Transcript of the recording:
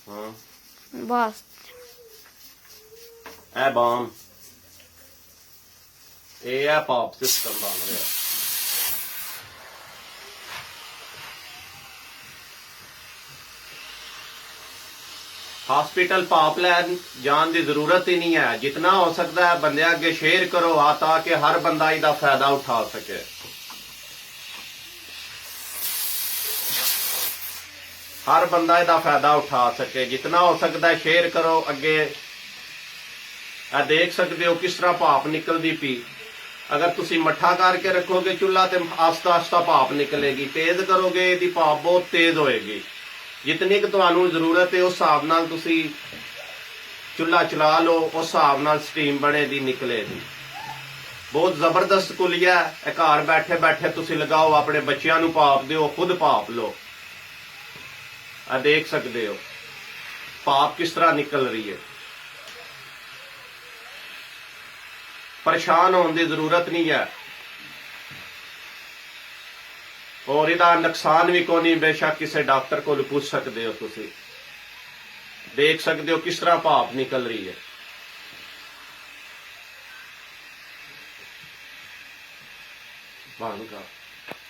ਹਾਂ ਬਸ ਇਹ ਬਾਮ ਇਹ ਆ ਪਾਪ ਸਿਸਟਮ ਬਣ ਰਿਹਾ। हॉस्पिटल पाप लैन जान की जरूरत ही नहीं है। जितना हो सकता है बंदे अगे शेयर करो ताकि हर बंदा इसका फायदा उठा सके। हर बंदा इसका फायदा उठा सके। जितना हो सकता है शेयर करो अगे। देख सकते हो किस तरह भाप निकलती पी। अगर तुसी मट्ठा करके रखोगे चूल्हा तो आस्ता आस्ता भाप निकलेगी। तेज करोगे इसकी भाप बहुत तेज होएगी। जितनी कि तुहानू जरूरत है उस हिसाब नाल तुसी चूल्हा चला लो, उस हिसाब नाल स्टीम बनेगी निकलेगी। बहुत जबरदस्त कुलिया है। घर बैठे बैठे तुसी लगाओ, अपने बच्चों नू भाप दिओ, खुद भाप लो। देख सकते हो भाप किस तरह निकल रही है। परेशान होने की जरूरत नहीं है और इसका नुकसान भी कोई नहीं। बेशक किसी डॉक्टर को पूछ सकते हो तुसी। देख सकते हो किस तरह भाप निकल रही है। बंद कर।